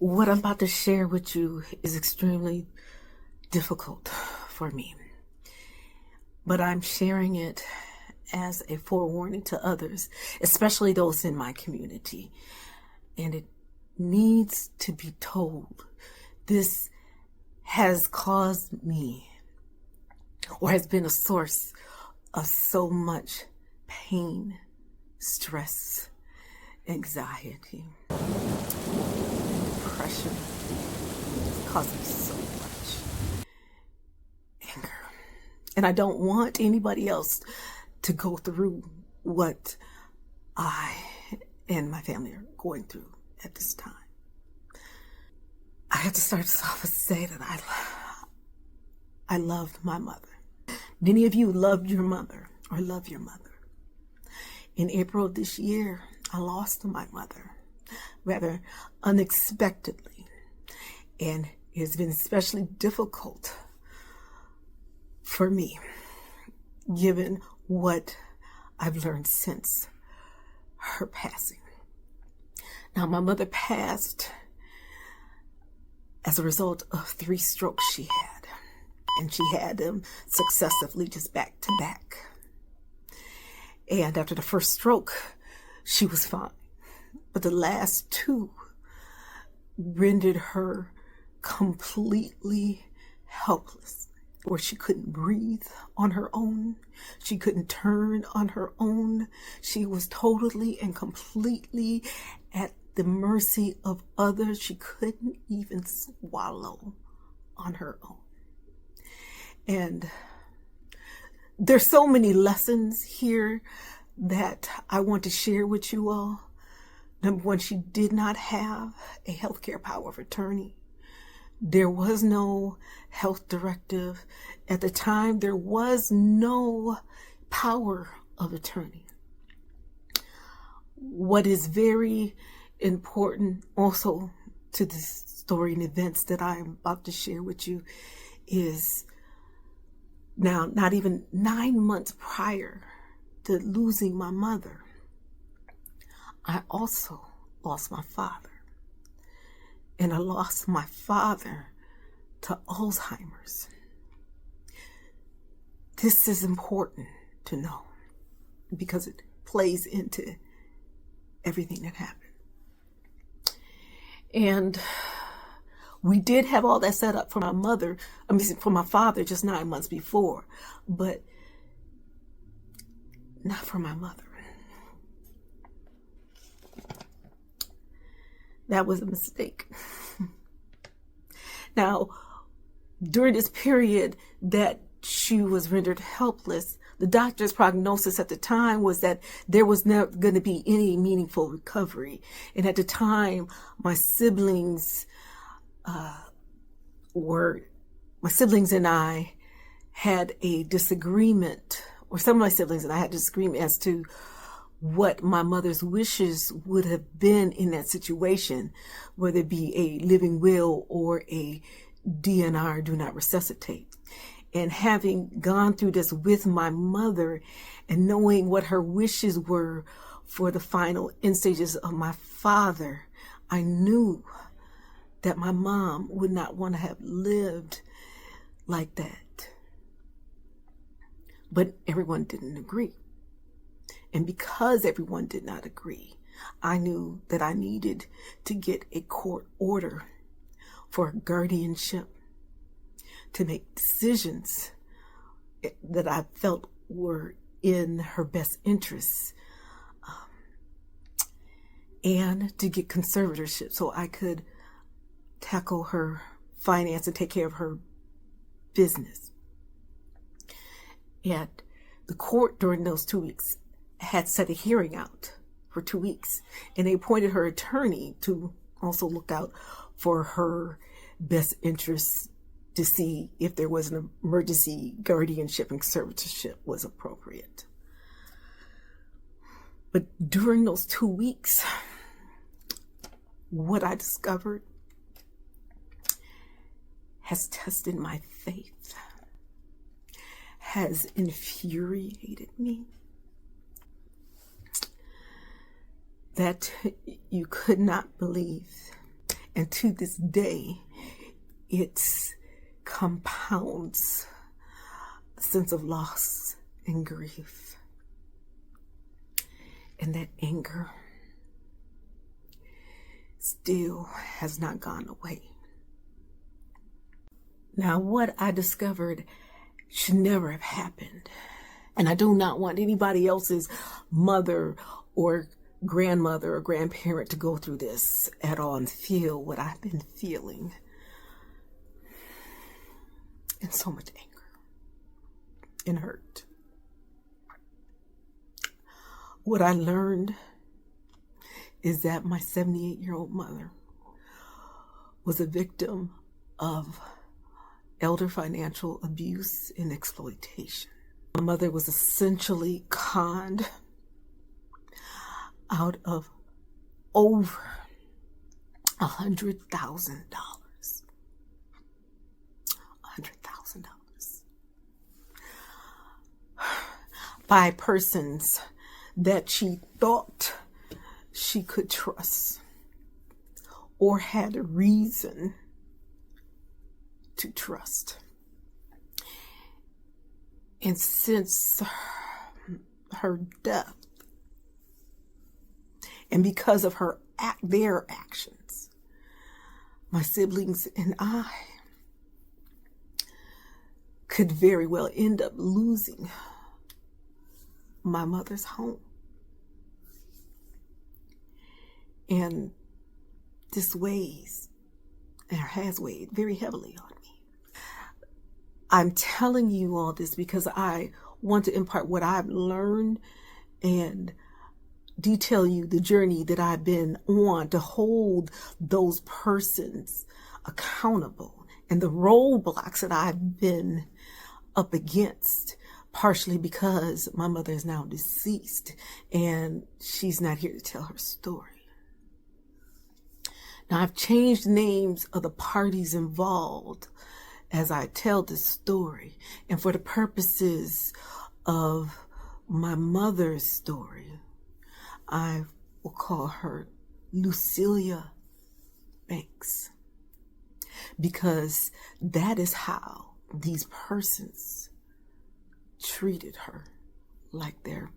What I'm about to share with you is extremely difficult for me, but I'm sharing it as a forewarning to others, especially those in my community. And it needs to be told. This has caused me, or has been a source of so much pain, stress, anxiety, depression. It's caused me so much anger. And I don't want anybody else to go through what I and my family are going through at this time. I have to start this off and say that I loved my mother. Many of you loved your mother or love your mother. In April of this year, I lost my mother, rather unexpectedly. And it has been especially difficult for me, given what I've learned since her passing. Now, my mother passed as a result of 3 strokes she had, and she had them successively, just back to back. And after the first stroke, she was fine. But the last 2 rendered her completely helpless, where she couldn't breathe on her own. She couldn't turn on her own. She was totally and completely at the mercy of others. She couldn't even swallow on her own. And there's so many lessons here that I want to share with you all. Number one, she did not have a healthcare power of attorney. There was no health directive. At the time, there was no power of attorney. What is very important also to this story and events that I am about to share with you is now not even 9 months prior to losing my mother, I also lost my father. And I lost my father to Alzheimer's. This is important to know because it plays into everything that happened. And we did have all that set up for for my father just 9 months before, but not for my mother. That was a mistake. Now, during this period that she was rendered helpless, the doctor's prognosis at the time was that there was never going to be any meaningful recovery. And at the time, my siblings and I had a disagreement, or some of my siblings and I had a disagreement as to what my mother's wishes would have been in that situation, whether it be a living will or a DNR, do not resuscitate. And having gone through this with my mother and knowing what her wishes were for the final end stages of my father, I knew that my mom would not want to have lived like that. But everyone didn't agree. And because everyone did not agree, I knew that I needed to get a court order for guardianship to make decisions that I felt were in her best interests, and to get conservatorship so I could tackle her finance and take care of her business. And the court during those 2 weeks had set a hearing out for 2 weeks, and they appointed her attorney to also look out for her best interests to see if there was an emergency guardianship and conservatorship was appropriate. But during those 2 weeks, what I discovered has tested my faith, has infuriated me, that you could not believe. And to this day, it compounds a sense of loss and grief. And that anger still has not gone away. Now, what I discovered should never have happened. And I do not want anybody else's mother or grandmother or grandparent to go through this at all and feel what I've been feeling. And so much anger and hurt. What I learned is that my 78-year-old mother was a victim of elder financial abuse and exploitation. My mother was essentially conned out of over $100,000. $100,000 by persons that she thought she could trust or had a reason to trust. And since her death, and because of their actions, my siblings and I could very well end up losing my mother's home. And this weighs, and has weighed very heavily on me. I'm telling you all this because I want to impart what I've learned and detail you the journey that I've been on to hold those persons accountable and the roadblocks that I've been up against, partially because my mother is now deceased and she's not here to tell her story. Now, I've changed names of the parties involved as I tell this story, and for the purposes of my mother's story, I will call her Lucilia Banks, because that is how these persons treated her, like their